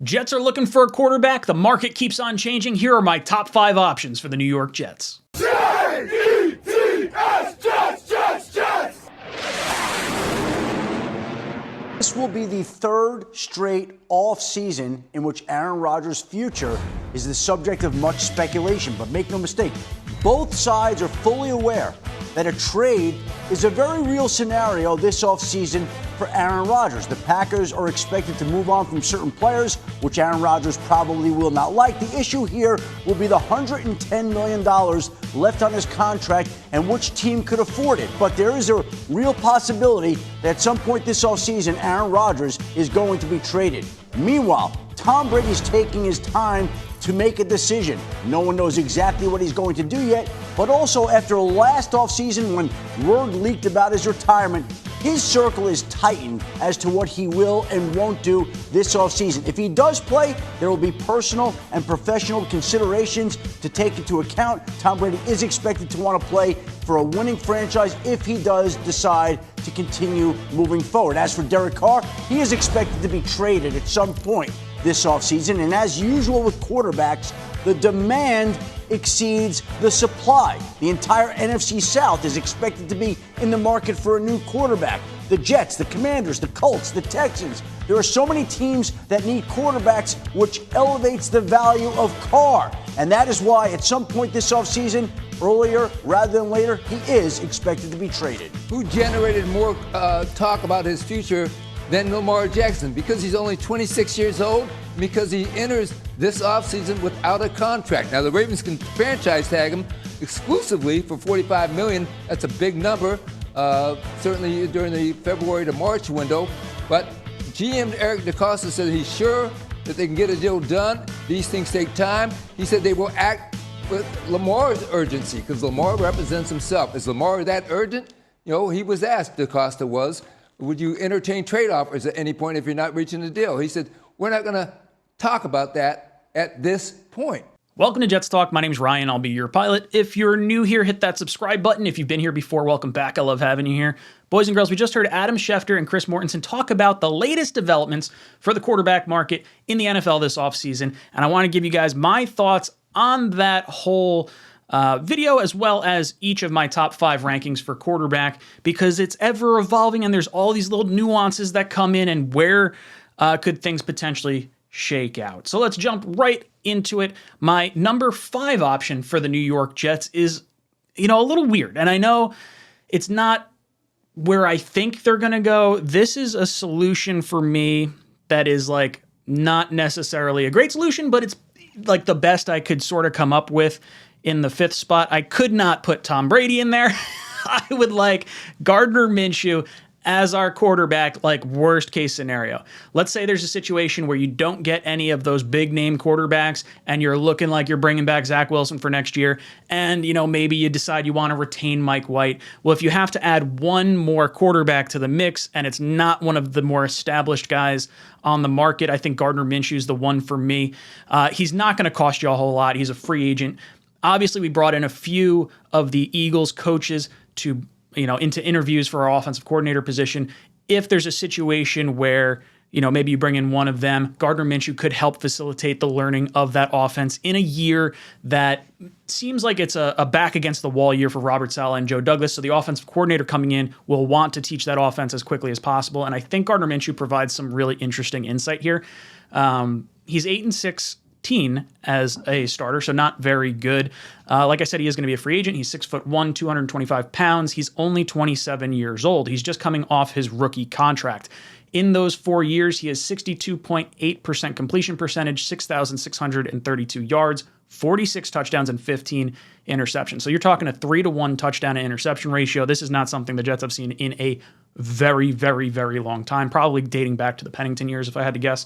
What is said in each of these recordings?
Jets are looking for a quarterback. The market keeps on changing. Here are my top 5 options for the New York Jets. Jets, Jets, Jets! This will be the third straight off-season in which Aaron Rodgers' future is the subject of much speculation. But make no mistake, both sides are fully aware that a trade is a very real scenario this offseason for Aaron Rodgers. The Packers are expected to move on from certain players, which Aaron Rodgers probably will not like. The issue here will be the $110 million left on his contract and which team could afford it. But there is a real possibility that at some point this offseason, Aaron Rodgers is going to be traded. Meanwhile, Tom Brady's taking his time to make a decision. No one knows exactly what he's going to do yet, but also after last offseason when word leaked about his retirement, his circle is tightened as to what he will and won't do this offseason. If he does play, there will be personal and professional considerations to take into account. Tom Brady is expected to want to play for a winning franchise if he does decide to continue moving forward. As for Derek Carr, he is expected to be traded at some point this offseason, and as usual with quarterbacks, the demand exceeds the supply. The entire NFC South is expected to be in the market for a new quarterback. The Jets, the Commanders, the Colts, the Texans. There are so many teams that need quarterbacks, which elevates the value of Carr. And that is why at some point this offseason, earlier rather than later, he is expected to be traded. Who generated more talk about his future than Lamar Jackson? Because he's only 26 years old, because he enters this offseason without a contract. Now, the Ravens can franchise tag him exclusively for $45 million. That's a big number, certainly during the February to March window. But GM Eric DeCosta said he's sure that they can get a deal done. These things take time. He said they will act with Lamar's urgency because Lamar represents himself. Is Lamar that urgent? You know, he was asked, DeCosta was, would you entertain trade offers at any point if you're not reaching a deal? He said, we're not going to talk about that at this point. Welcome to Jets Talk. My name's Ryan. I'll be your pilot. If you're new here, hit that subscribe button. If you've been here before, welcome back. I love having you here. Boys and girls, we just heard Adam Schefter and Chris Mortensen talk about the latest developments for the quarterback market in the NFL this offseason. And I want to give you guys my thoughts on that whole video, as well as each of my top 5 rankings for quarterback, because it's ever evolving and there's all these little nuances that come in and where could things potentially shake out. So let's jump right into it. My number 5 option for the New York Jets is, a little weird. And I know it's not where I think they're going to go. This is a solution for me that is like not necessarily a great solution, but it's like the best I could sort of come up with. In the 5th spot, I could not put Tom Brady in there. I would like Gardner Minshew as our quarterback, like worst case scenario. Let's say there's a situation where you don't get any of those big name quarterbacks and you're looking like you're bringing back Zach Wilson for next year. And, maybe you decide you want to retain Mike White. Well, if you have to add one more quarterback to the mix and it's not one of the more established guys on the market, I think Gardner Minshew is the one for me. He's not going to cost you a whole lot. He's a free agent. Obviously, we brought in a few of the Eagles coaches to, into interviews for our offensive coordinator position. If there's a situation where, maybe you bring in one of them, Gardner Minshew could help facilitate the learning of that offense in a year that seems like it's a back against the wall year for Robert Saleh and Joe Douglas. So the offensive coordinator coming in will want to teach that offense as quickly as possible. And I think Gardner Minshew provides some really interesting insight here. He's 8-6 as a starter, so not very good. Like I said, he is going to be a free agent. He's 6'1", 225 pounds. He's only 27 years old. He's just coming off his rookie contract. In those 4 years, he has 62.8% completion percentage, 6,632 yards, 46 touchdowns, and 15 interceptions. So you're talking a 3-to-1 touchdown to interception ratio. This is not something the Jets have seen in a very, very, very long time, probably dating back to the Pennington years, if I had to guess.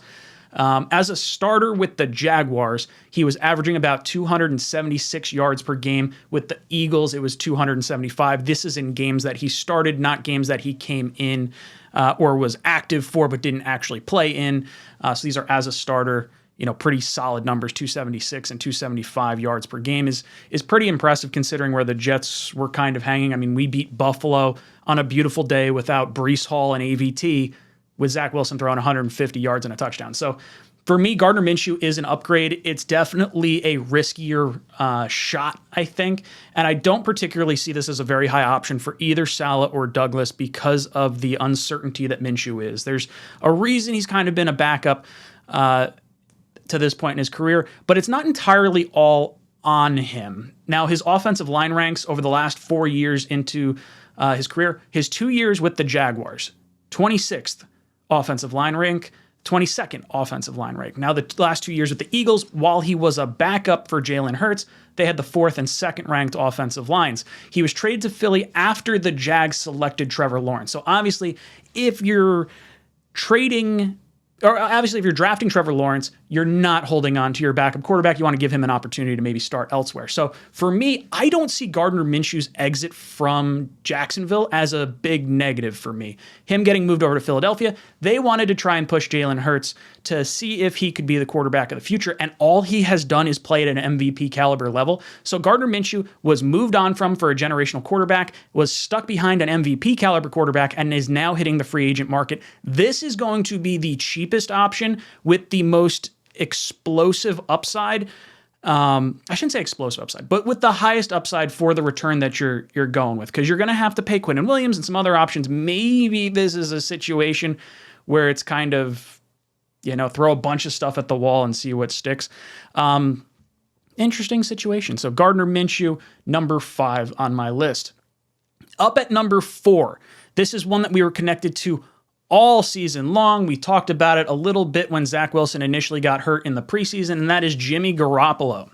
As a starter with the Jaguars, he was averaging about 276 yards per game. With the Eagles, it was 275. This is in games that he started, not games that he came in or was active for but didn't actually play in. So these are as a starter, pretty solid numbers. 276 and 275 yards per game is pretty impressive considering where the Jets were kind of hanging. I mean, we beat Buffalo on a beautiful day without Breece Hall and AVT, with Zach Wilson throwing 150 yards and a touchdown. So For me, Gardner Minshew is an upgrade. It's definitely a riskier shot, I think. And I don't particularly see this as a very high option for either Saleh or Douglas because of the uncertainty that Minshew is. There's a reason he's kind of been a backup to this point in his career, but it's not entirely all on him. Now, his offensive line ranks over the last 4 years into his career, his 2 years with the Jaguars, 26th offensive line rank, 22nd offensive line rank. Now, the last 2 years with the Eagles, while he was a backup for Jalen Hurts, they had the 4th and 2nd ranked offensive lines. He was traded to Philly after the Jags selected Trevor Lawrence. So obviously, if you're drafting Trevor Lawrence, you're not holding on to your backup quarterback. You want to give him an opportunity to maybe start elsewhere. So for me, I don't see Gardner Minshew's exit from Jacksonville as a big negative for me. Him getting moved over to Philadelphia, they wanted to try and push Jalen Hurts to see if he could be the quarterback of the future, and all he has done is play at an MVP caliber level. So Gardner Minshew was moved on from for a generational quarterback, was stuck behind an MVP caliber quarterback, and is now hitting the free agent market. This is going to be the cheapest option with the most explosive upside. I shouldn't say explosive upside, but with the highest upside for the return that you're going with, because you're going to have to pay Quinnen Williams and some other options. Maybe this is a situation where it's kind of, throw a bunch of stuff at the wall and see what sticks. Interesting situation. So Gardner Minshew, number 5 on my list. Up at number 4, this is one that we were connected to all season long. We talked about it a little bit when Zach Wilson initially got hurt in the preseason, and that is Jimmy Garoppolo.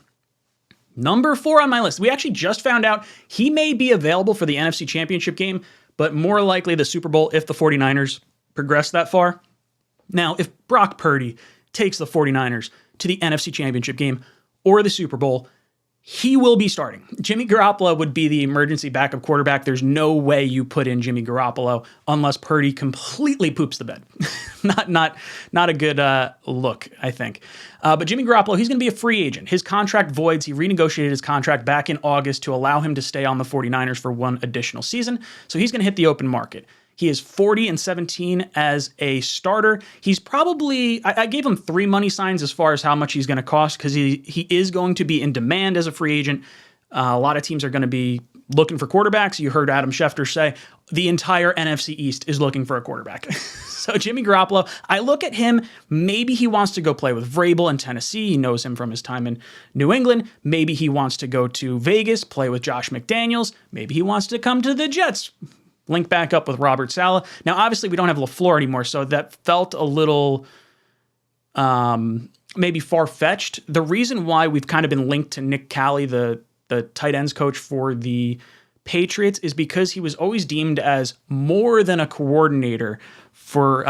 Number 4 on my list. We actually just found out he may be available for the NFC Championship game, but more likely the Super Bowl if the 49ers progress that far. Now, if Brock Purdy takes the 49ers to the NFC Championship game or the Super Bowl, he will be starting. Jimmy Garoppolo would be the emergency backup quarterback. There's no way you put in Jimmy Garoppolo unless Purdy completely poops the bed. not a good look, I think. But Jimmy Garoppolo, he's going to be a free agent. His contract voids. He renegotiated his contract back in August to allow him to stay on the 49ers for one additional season. So he's going to hit the open market. He is 40-17 as a starter. He's probably, I gave him 3 money signs as far as how much he's going to cost, because he is going to be in demand as a free agent. A lot of teams are going to be looking for quarterbacks. You heard Adam Schefter say the entire NFC East is looking for a quarterback. So Jimmy Garoppolo, I look at him, maybe he wants to go play with Vrabel in Tennessee. He knows him from his time in New England. Maybe he wants to go to Vegas, play with Josh McDaniels. Maybe he wants to come to the Jets, link back up with Robert Saleh. Now, obviously, we don't have LaFleur anymore, so that felt a little maybe far-fetched. The reason why we've kind of been linked to Nick Cali, the tight ends coach for the Patriots, is because he was always deemed as more than a coordinator for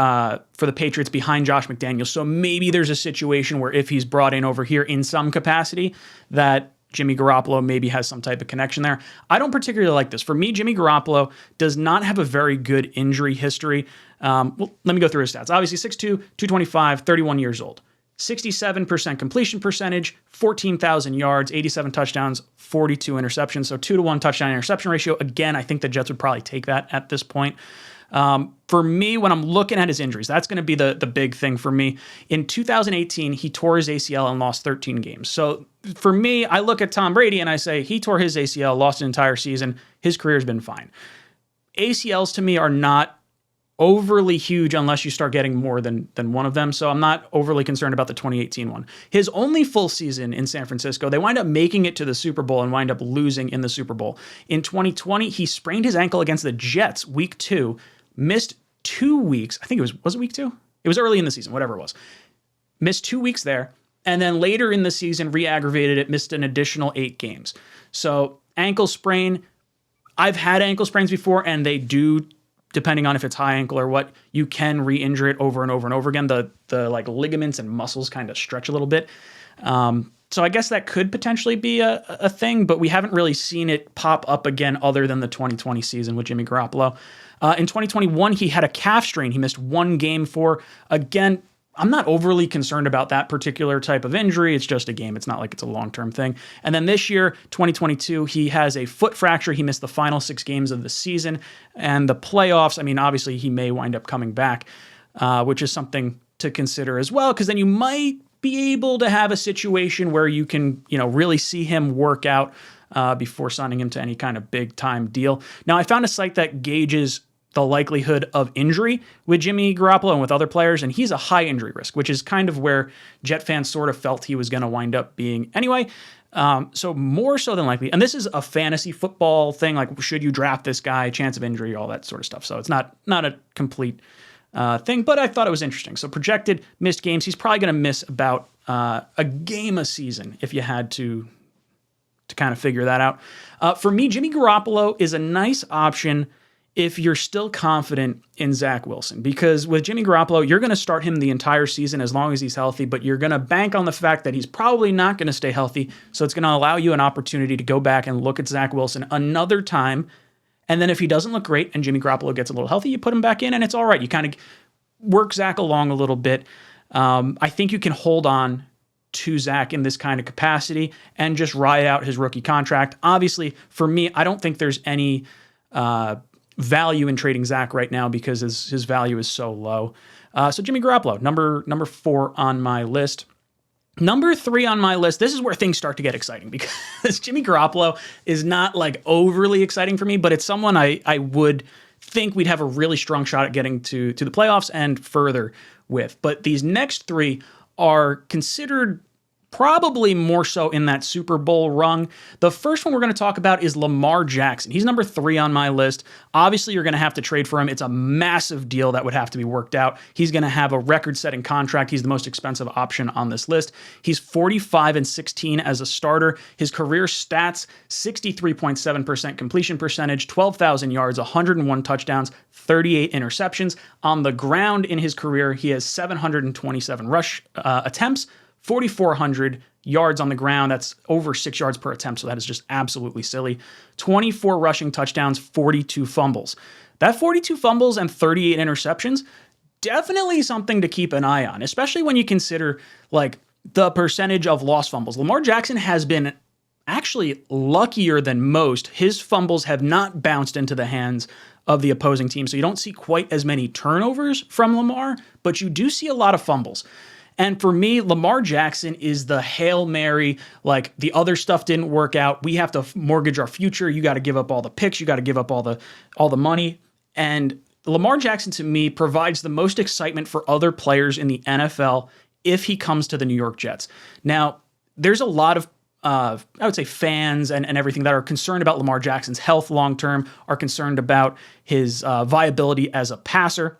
the Patriots behind Josh McDaniels. So maybe there's a situation where if he's brought in over here in some capacity, that Jimmy Garoppolo maybe has some type of connection there. I don't particularly like this. For me, Jimmy Garoppolo does not have a very good injury history. Well, let me go through his stats. Obviously, 6'2", 225, 31 years old. 67% completion percentage, 14,000 yards, 87 touchdowns, 42 interceptions. So 2-to-1 touchdown interception ratio. Again, I think the Jets would probably take that at this point. For me, when I'm looking at his injuries, that's going to be the big thing for me. In 2018, he tore his ACL and lost 13 games. So for me, I look at Tom Brady and I say he tore his ACL, lost an entire season. His career's been fine. ACLs to me are not overly huge unless you start getting more than one of them. So I'm not overly concerned about the 2018 one. His only full season in San Francisco, they wind up making it to the Super Bowl and wind up losing in the Super Bowl. In 2020, he sprained his ankle against the Jets week 2, missed 2 weeks. I think it was it week 2? It was early in the season, whatever it was. Missed 2 weeks there. And then later in the season, re-aggravated it, missed an additional 8 games. So ankle sprain, I've had ankle sprains before, and they do, depending on if it's high ankle or what, you can re-injure it over and over and over again. The like ligaments and muscles kind of stretch a little bit. So I guess that could potentially be a thing, but we haven't really seen it pop up again other than the 2020 season with Jimmy Garoppolo. In 2021, he had a calf strain he missed 1 game for. Again, I'm not overly concerned about that particular type of injury. It's just a game. It's not like it's a long-term thing. And then this year, 2022, he has a foot fracture. He missed the final 6 games of the season. And the playoffs, I mean, obviously he may wind up coming back, which is something to consider as well, because then you might be able to have a situation where you can, really see him work out before signing him to any kind of big time deal. Now, I found a site that gauges the likelihood of injury with Jimmy Garoppolo and with other players, and he's a high injury risk, which is kind of where Jet fans sort of felt he was going to wind up being anyway. So more so than likely, and this is a fantasy football thing, like should you draft this guy, chance of injury, all that sort of stuff. So it's not a complete thing, but I thought it was interesting. So projected missed games, he's probably going to miss about a game a season if you had to kind of figure that out. For me, Jimmy Garoppolo is a nice option if you're still confident in Zach Wilson, because with Jimmy Garoppolo, you're going to start him the entire season as long as he's healthy, but you're going to bank on the fact that he's probably not going to stay healthy. So it's going to allow you an opportunity to go back and look at Zach Wilson another time. And then if he doesn't look great and Jimmy Garoppolo gets a little healthy, you put him back in and it's all right. You kind of work Zach along a little bit. I think you can hold on to Zach in this kind of capacity and just ride out his rookie contract. Obviously, for me, I don't think there's any value in trading Zach right now because his value is so low. So Jimmy Garoppolo, number 4 on my list. Number 3 on my list, this is where things start to get exciting because Jimmy Garoppolo is not like overly exciting for me, but it's someone I would think we'd have a really strong shot at getting to the playoffs and further with. But these next 3 are considered probably more so in that Super Bowl rung. The first one we're going to talk about is Lamar Jackson. He's number 3 on my list. Obviously, you're going to have to trade for him. It's a massive deal that would have to be worked out. He's going to have a record-setting contract. He's the most expensive option on this list. He's 45-16 as a starter. His career stats, 63.7% completion percentage, 12,000 yards, 101 touchdowns, 38 interceptions. On the ground in his career, he has 727 rush attempts, 4,400 yards on the ground. That's over 6 yards per attempt, so that is just absolutely silly. 24 rushing touchdowns, 42 fumbles. That 42 fumbles and 38 interceptions, definitely something to keep an eye on, especially when you consider like the percentage of lost fumbles. Lamar Jackson has been actually luckier than most. His fumbles have not bounced into the hands of the opposing team, so you don't see quite as many turnovers from Lamar, but you do see a lot of fumbles. And for me, Lamar Jackson is the Hail Mary, like the other stuff didn't work out. We have to mortgage our future. You got to give up all the picks. You got to give up all the money. And Lamar Jackson, to me, provides the most excitement for other players in the NFL if he comes to the New York Jets. Now, there's a lot of I would say fans and everything that are concerned about Lamar Jackson's health long-term, are concerned about his viability as a passer.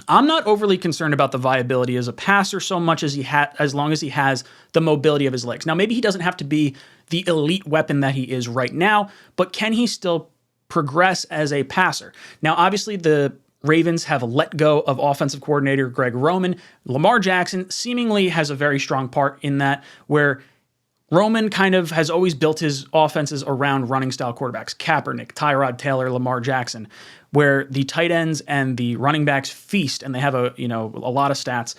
I'm not overly concerned about the viability as a passer so much as as long as he has the mobility of his legs. Now, maybe he doesn't have to be the elite weapon that he is right now, but can he still progress as a passer? Now, obviously, the Ravens have let go of offensive coordinator Greg Roman. Lamar Jackson seemingly has a very strong part in that, where Roman kind of has always built his offenses around running style quarterbacks, Kaepernick, Tyrod Taylor, Lamar Jackson, where the tight ends and the running backs feast and they have a lot of stats.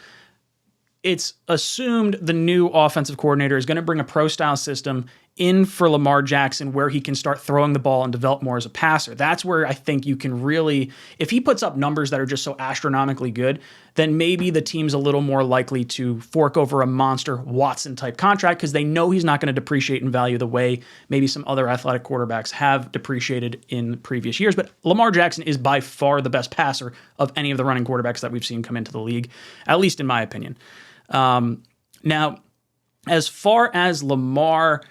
It's assumed the new offensive coordinator is going to bring a pro style system in for Lamar Jackson where he can start throwing the ball and develop more as a passer. That's where I think you can really, if he puts up numbers that are just so astronomically good, then maybe the team's a little more likely to fork over a monster Watson type contract because they know he's not going to depreciate in value the way maybe some other athletic quarterbacks have depreciated in previous years. But Lamar Jackson is by far the best passer of any of the running quarterbacks that we've seen come into the league, at least in my opinion. Now, as far as Lamar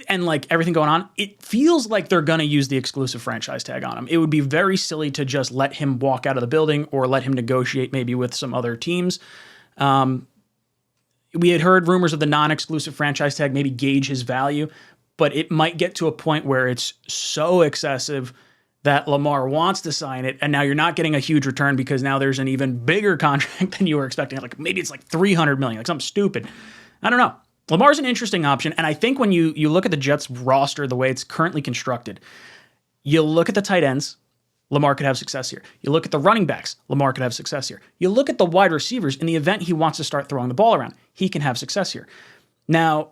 and like everything going on, it feels like they're going to use the exclusive franchise tag on him. It would be very silly to just let him walk out of the building or let him negotiate maybe with some other teams. We had heard rumors of the non-exclusive franchise tag maybe gauge his value, but it might get to a point where it's so excessive that Lamar wants to sign it, and now you're not getting a huge return because now there's an even bigger contract than you were expecting. Like maybe it's like $300 million, like something stupid. I don't know. Lamar's an interesting option, and I think when you look at the Jets roster the way it's currently constructed, you look at the tight ends, Lamar could have success here. You look at the running backs, Lamar could have success here. You look at the wide receivers, in the event he wants to start throwing the ball around, he can have success here. Now,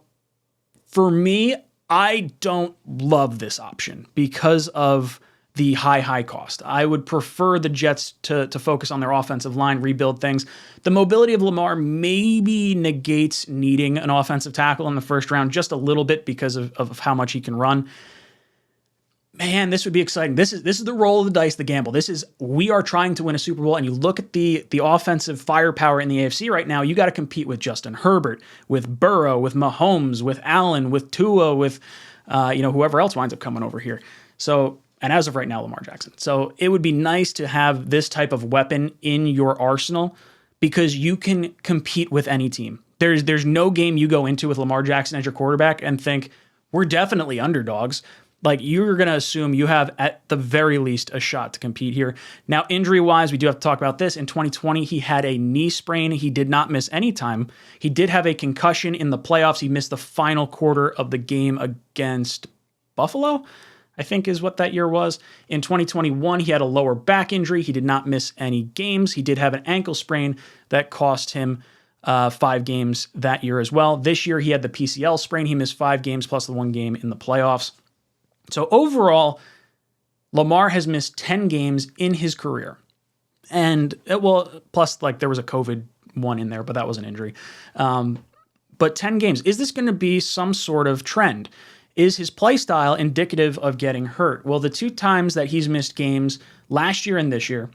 for me, I don't love this option because of the high cost. I would prefer the Jets to focus on their offensive line, rebuild things. The mobility of Lamar maybe negates needing an offensive tackle in the first round just a little bit because of how much he can run. Man, this would be exciting. This is the roll of the dice, the gamble. We are trying to win a Super Bowl, and you look at the offensive firepower in the AFC right now, you got to compete with Justin Herbert, with Burrow, with Mahomes, with Allen, with Tua, with whoever else winds up coming over here. So, and as of right now, Lamar Jackson. So it would be nice to have this type of weapon in your arsenal because you can compete with any team. There's no game you go into with Lamar Jackson as your quarterback and think, we're definitely underdogs. Like, you're going to assume you have, at the very least, a shot to compete here. Now, injury-wise, we do have to talk about this. In 2020, he had a knee sprain. He did not miss any time. He did have a concussion in the playoffs. He missed the final quarter of the game against Buffalo, I think is what that year was. In 2021, he had a lower back injury. He did not miss any games. He did have an ankle sprain that cost him 5 games that year as well. This year, he had the PCL sprain. He missed 5 games plus the 1 game in the playoffs. So overall, Lamar has missed 10 games in his career. And, plus, like, there was a COVID one in there, but that was an injury. But 10 games. Is this going to be some sort of trend? Is his play style indicative of getting hurt? Well, the 2 times that he's missed games, last year and this year,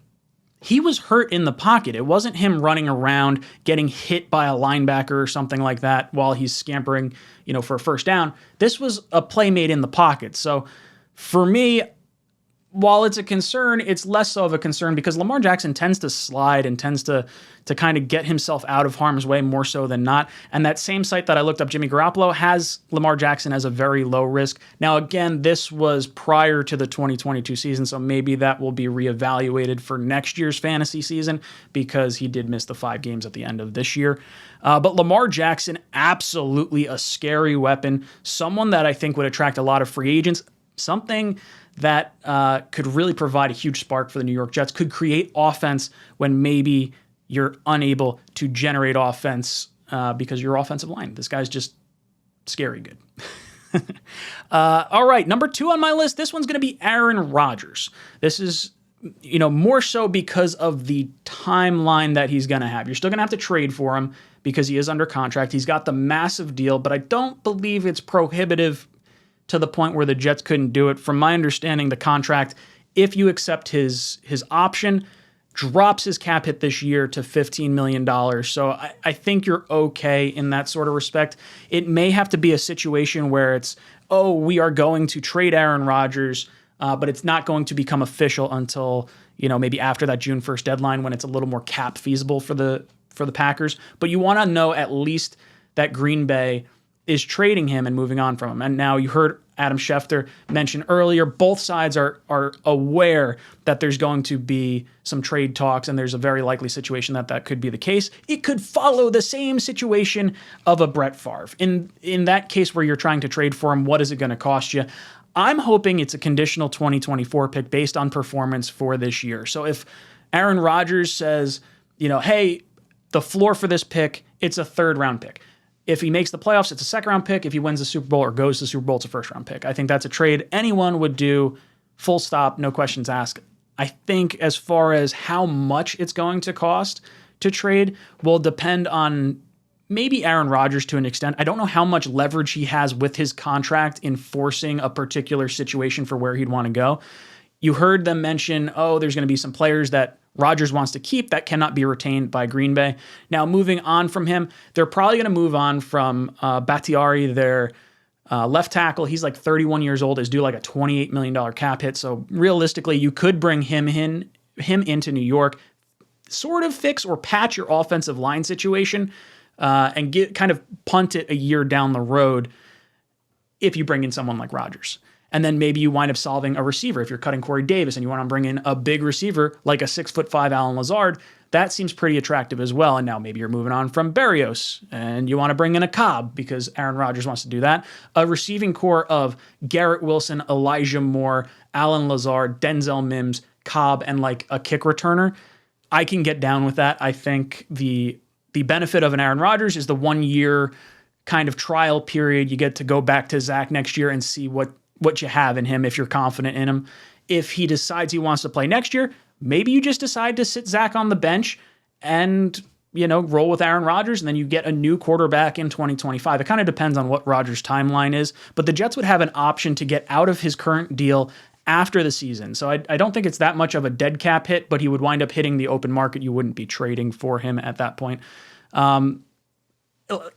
he was hurt in the pocket. It wasn't him running around, getting hit by a linebacker or something like that while he's scampering, for a first down. This was a play made in the pocket. So for me, while it's a concern, it's less so of a concern because Lamar Jackson tends to slide and tends to kind of get himself out of harm's way more so than not. And that same site that I looked up, Jimmy Garoppolo, has Lamar Jackson as a very low risk. Now, again, this was prior to the 2022 season, so maybe that will be reevaluated for next year's fantasy season because he did miss the 5 games at the end of this year. But Lamar Jackson, absolutely a scary weapon, someone that I think would attract a lot of free agents, something that could really provide a huge spark for the New York Jets, could create offense when maybe you're unable to generate offense because your offensive line. This guy's just scary good. All right, number 2 on my list, this one's going to be Aaron Rodgers. This is, more so because of the timeline that he's going to have. You're still going to have to trade for him because he is under contract. He's got the massive deal, but I don't believe it's prohibitive to the point where the Jets couldn't do it. From my understanding, the contract, if you accept his option, drops his cap hit this year to $15 million. So I think you're okay in that sort of respect. It may have to be a situation where it's, we are going to trade Aaron Rodgers, but it's not going to become official until, maybe after that June 1st deadline when it's a little more cap feasible for the Packers. But you want to know at least that Green Bay is trading him and moving on from him. And now you heard Adam Schefter mention earlier, both sides are aware that there's going to be some trade talks, and there's a very likely situation that could be the case. It could follow the same situation of a Brett Favre. In that case where you're trying to trade for him, what is it going to cost you? I'm hoping it's a conditional 2024 pick based on performance for this year. So if Aaron Rodgers says, hey, the floor for this pick, it's a 3rd round pick. If he makes the playoffs, it's a 2nd round pick. If he wins the Super Bowl or goes to the Super Bowl, it's a 1st round pick. I think that's a trade anyone would do, full stop, no questions asked. I think as far as how much it's going to cost to trade will depend on maybe Aaron Rodgers to an extent. I don't know how much leverage he has with his contract in forcing a particular situation for where he'd want to go. You heard them mention, there's going to be some players that Rodgers wants to keep that cannot be retained by Green Bay. Now, moving on from him, they're probably going to move on from Bakhtiari, their left tackle. He's like 31 years old, is due like a $28 million cap hit. So realistically, you could bring him into New York, sort of fix or patch your offensive line situation and kind of punt it a year down the road if you bring in someone like Rodgers. And then maybe you wind up solving a receiver. If you're cutting Corey Davis and you want to bring in a big receiver like a 6'5" Allen Lazard, that seems pretty attractive as well. And now maybe you're moving on from Berrios and you want to bring in a Cobb because Aaron Rodgers wants to do that. A receiving core of Garrett Wilson, Elijah Moore, Allen Lazard, Denzel Mims, Cobb, and like a kick returner. I can get down with that. I think the benefit of an Aaron Rodgers is the 1 year kind of trial period. You get to go back to Zach next year and see what you have in him if you're confident in him. if he decides he wants to play next year, maybe you just decide to sit Zach on the bench and, roll with Aaron Rodgers, and then you get a new quarterback in 2025. It kind of depends on what Rodgers' timeline is, but the Jets would have an option to get out of his current deal after the season. So I don't think it's that much of a dead cap hit, but he would wind up hitting the open market. You wouldn't be trading for him at that point.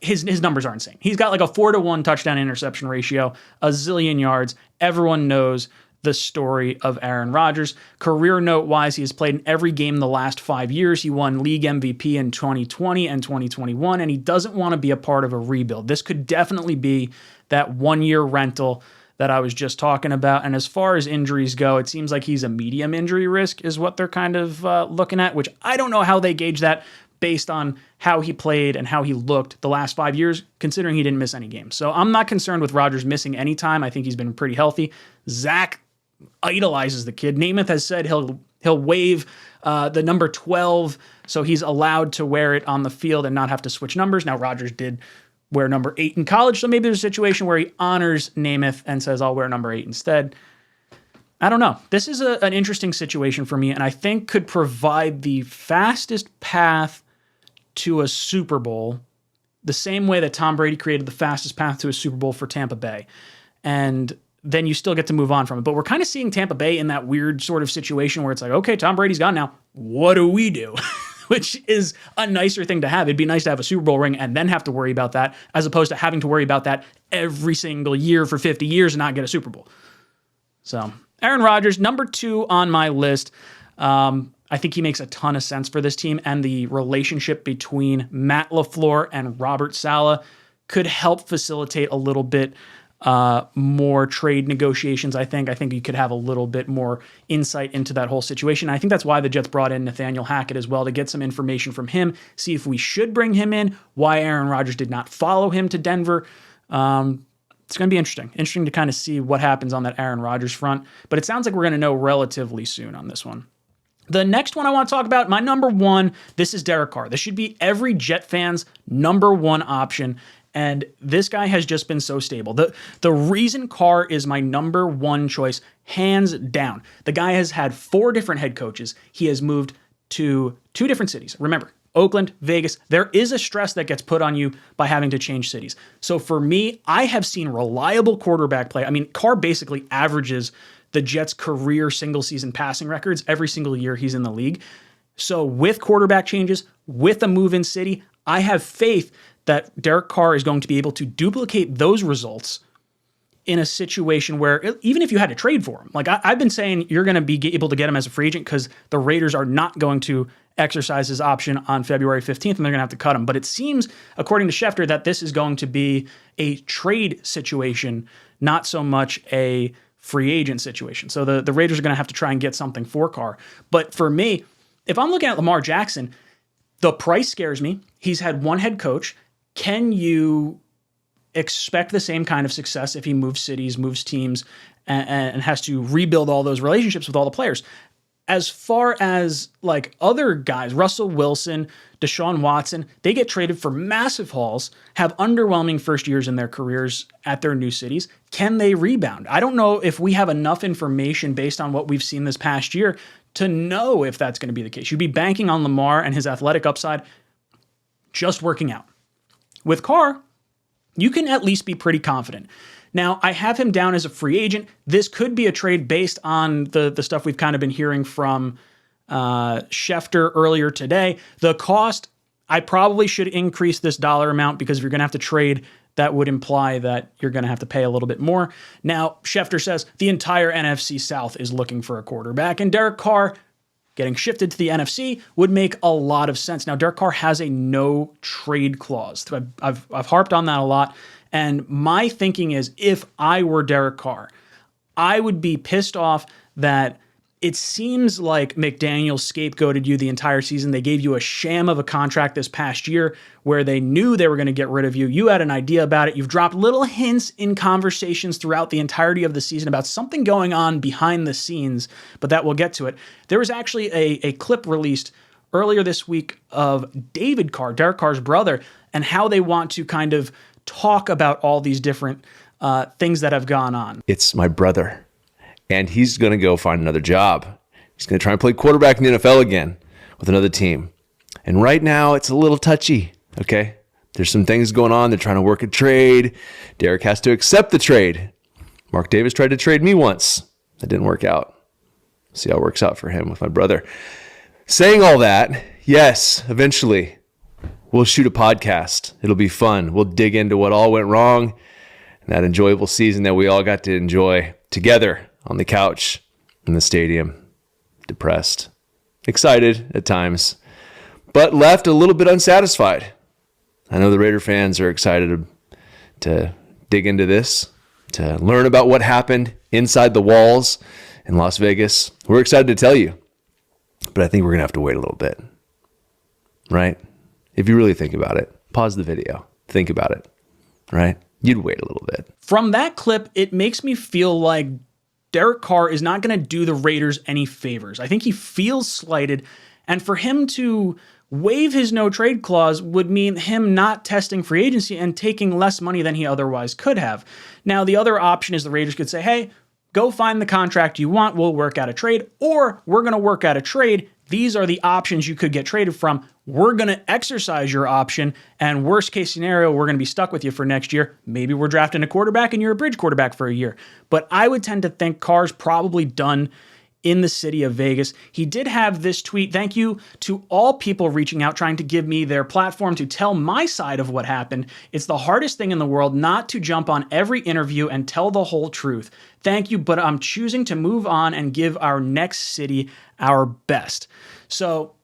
His numbers are insane. He's got like a 4-to-1 touchdown interception ratio, a zillion yards. Everyone knows the story of Aaron Rodgers. Career note-wise, he has played in every game the last 5 years. He won league MVP in 2020 and 2021, and he doesn't want to be a part of a rebuild. This could definitely be that one-year rental that I was just talking about. And as far as injuries go, it seems like he's a medium injury risk is what they're kind of looking at, which I don't know how they gauge that based on how he played and how he looked the last 5 years, considering he didn't miss any games. So I'm not concerned with Rodgers missing any time. I think he's been pretty healthy. Zach idolizes the kid. Namath has said he'll waive the number 12, so he's allowed to wear it on the field and not have to switch numbers. Now, Rodgers did wear number 8 in college, so maybe there's a situation where he honors Namath and says, I'll wear number 8 instead. I don't know. This is an interesting situation for me, and I think could provide the fastest path to a Super Bowl, the same way that Tom Brady created the fastest path to a Super Bowl for Tampa Bay. And then you still get to move on from it. But we're kind of seeing Tampa Bay in that weird sort of situation where it's like, okay, Tom Brady's gone now. What do we do? Which is a nicer thing to have. It'd be nice to have a Super Bowl ring and then have to worry about that, as opposed to having to worry about that every single year for 50 years and not get a Super Bowl. So Aaron Rodgers, number 2 on my list. I think he makes a ton of sense for this team, and the relationship between Matt LaFleur and Robert Saleh could help facilitate a little bit more trade negotiations. I think you could have a little bit more insight into that whole situation. I think that's why the Jets brought in Nathaniel Hackett as well, to get some information from him, see if we should bring him in, why Aaron Rodgers did not follow him to Denver. It's going to be interesting to kind of see what happens on that Aaron Rodgers front, but it sounds like we're going to know relatively soon on this one. The next one I want to talk about, my number 1, this is Derek Carr. This should be every Jet fan's number 1 option, and this guy has just been so stable. The reason Carr is my number 1 choice, hands down, the guy has had 4 different head coaches. He has moved to 2 different cities. Remember, Oakland, Vegas, there is a stress that gets put on you by having to change cities. So for me, I have seen reliable quarterback play. I mean, Carr basically averages the Jets' career single-season passing records every single year he's in the league. So with quarterback changes, with a move in city, I have faith that Derek Carr is going to be able to duplicate those results in a situation where, even if you had to trade for him, like I've been saying, you're going to be able to get him as a free agent because the Raiders are not going to exercise his option on February 15th, and they're going to have to cut him. But it seems, according to Schefter, that this is going to be a trade situation, not so much a free agent situation. So the Raiders are going to have to try and get something for Carr. But for me, if I'm looking at Lamar Jackson, the price scares me. He's had 1 head coach. Can you expect the same kind of success if he moves cities, moves teams, and has to rebuild all those relationships with all the players? As far as like other guys, Russell Wilson, Deshaun Watson, they get traded for massive hauls, have underwhelming first years in their careers at their new cities. Can they rebound? I don't know if we have enough information based on what we've seen this past year to know if that's going to be the case. You'd be banking on Lamar and his athletic upside just working out. With Carr, you can at least be pretty confident. Now, I have him down as a free agent. This could be a trade based on the stuff we've kind of been hearing from Schefter earlier today. The cost, I probably should increase this dollar amount because if you're going to have to trade, that would imply that you're going to have to pay a little bit more. Now, Schefter says the entire NFC South is looking for a quarterback, and Derek Carr getting shifted to the NFC would make a lot of sense. Now, Derek Carr has a no trade clause. I've harped on that a lot. And my thinking is, if I were Derek Carr, I would be pissed off that it seems like McDaniels scapegoated you the entire season. They gave you a sham of a contract this past year where they knew they were going to get rid of you. You had an idea about it. You've dropped little hints in conversations throughout the entirety of the season about something going on behind the scenes, but that we'll get to it. There was actually a clip released earlier this week of David Carr, Derek Carr's brother, and how they want to kind of talk about all these different things that have gone on. It's my brother. and he's going to go find another job. He's going to try and play quarterback in the NFL again with another team. And right now, it's a little touchy, okay? There's some things going on. They're trying to work a trade. Derek has to accept the trade. Mark Davis tried to trade me once. That didn't work out. See how it works out for him with my brother. Saying all that, yes, eventually we'll shoot a podcast. It'll be fun. We'll dig into what all went wrong and that enjoyable season that we all got to enjoy together on the couch in the stadium. Depressed, excited at times, but left a little bit unsatisfied. I know the Raider fans are excited to dig into this, to learn about what happened inside the walls in Las Vegas. We're excited to tell you, but I think we're going to have to wait a little bit, right? If you really think about it, pause the video, think about it, right? You'd wait a little bit. From that clip, it makes me feel like Derek Carr is not going to do the Raiders any favors. I think he feels slighted, and for him to waive his no-trade clause would mean him not testing free agency and taking less money than he otherwise could have. Now, the other option is the Raiders could say, hey, go find the contract you want, we'll work out a trade, or we're going to work out a trade. These are the options you could get traded from. We're going to exercise your option, and worst case scenario, we're going to be stuck with you for next year. Maybe we're drafting a quarterback and you're a bridge quarterback for a year. But I would tend to think Carr's probably done in the city of Vegas. He did have this tweet. Thank you to all people reaching out, trying to give me their platform to tell my side of what happened. It's the hardest thing in the world not to jump on every interview and tell the whole truth. Thank you, but I'm choosing to move on and give our next city our best. So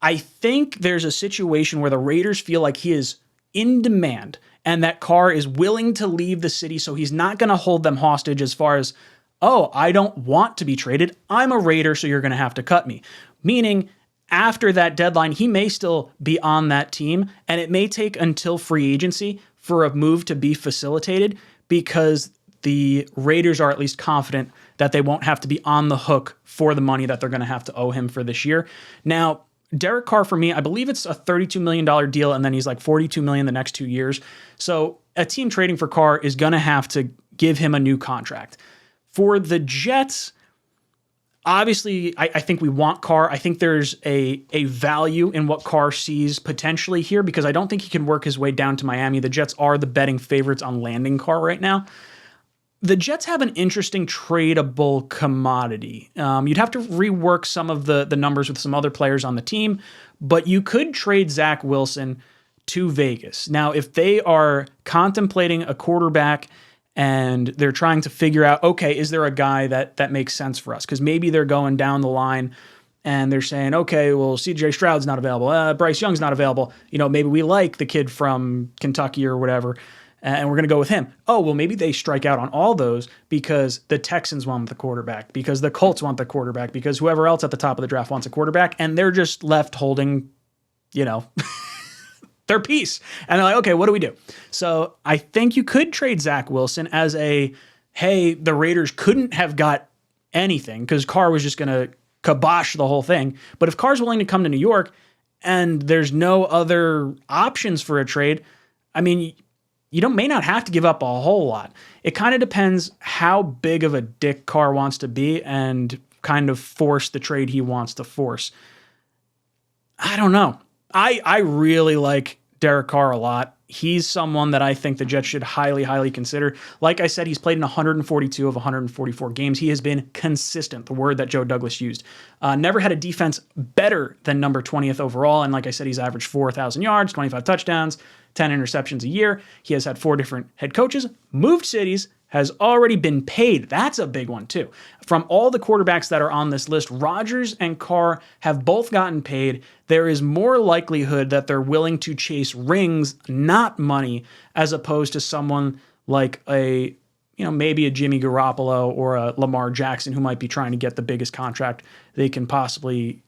I think there's a situation where the Raiders feel like he is in demand and that Carr is willing to leave the city, so he's not going to hold them hostage as far as, oh, I don't want to be traded. I'm a Raider, so you're going to have to cut me. Meaning, after that deadline, he may still be on that team, and it may take until free agency for a move to be facilitated because the Raiders are at least confident that they won't have to be on the hook for the money that they're going to have to owe him for this year. Now, Derek Carr, for me, I believe it's a $32 million deal, and then he's like $42 million the next 2 years. So a team trading for Carr is going to have to give him a new contract. For the Jets, obviously, I think we want Carr. I think there's a value in what Carr sees potentially here because I don't think he can work his way down to Miami. The Jets are the betting favorites on landing Carr right now. The Jets have an interesting tradable commodity. You'd have to rework some of the numbers with some other players on the team, but you could trade Zach Wilson to Vegas. Now, if they are contemplating a quarterback and they're trying to figure out, okay, is there a guy that makes sense for us? Because maybe they're going down the line and they're saying, okay, well, CJ Stroud's not available. Bryce Young's not available. Maybe we like the kid from Kentucky or whatever, and we're going to go with him. Oh, well, maybe they strike out on all those because the Texans want the quarterback, because the Colts want the quarterback, because whoever else at the top of the draft wants a quarterback, and they're just left holding, their piece. And they're like, okay, what do we do? So I think you could trade Zach Wilson as hey, the Raiders couldn't have got anything because Carr was just going to kibosh the whole thing. But if Carr's willing to come to New York and there's no other options for a trade, I mean, you may not have to give up a whole lot. It kind of depends how big of a dick Carr wants to be and kind of force the trade he wants to force. I don't know. I really like Derek Carr a lot. He's someone that I think the Jets should highly, highly consider. Like I said, he's played in 142 of 144 games. He has been consistent, the word that Joe Douglas used. Never had a defense better than number 20th overall. And like I said, he's averaged 4,000 yards, 25 touchdowns, 10 interceptions a year. He has had 4 different head coaches, moved cities, has already been paid. That's a big one too. From all the quarterbacks that are on this list, Rodgers and Carr have both gotten paid. There is more likelihood that they're willing to chase rings, not money, as opposed to someone like maybe a Jimmy Garoppolo or a Lamar Jackson who might be trying to get the biggest contract they can possibly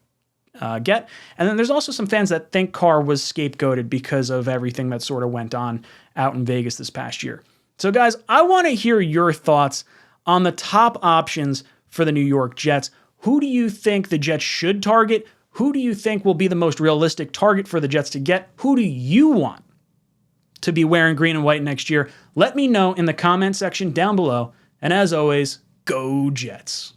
get. And then there's also some fans that think Carr was scapegoated because of everything that sort of went on out in Vegas this past year. So guys, I want to hear your thoughts on the top options for the New York Jets. Who do you think the Jets should target? Who do you think will be the most realistic target for the Jets to get? Who do you want to be wearing green and white next year? Let me know in the comment section down below. And as always, Go Jets.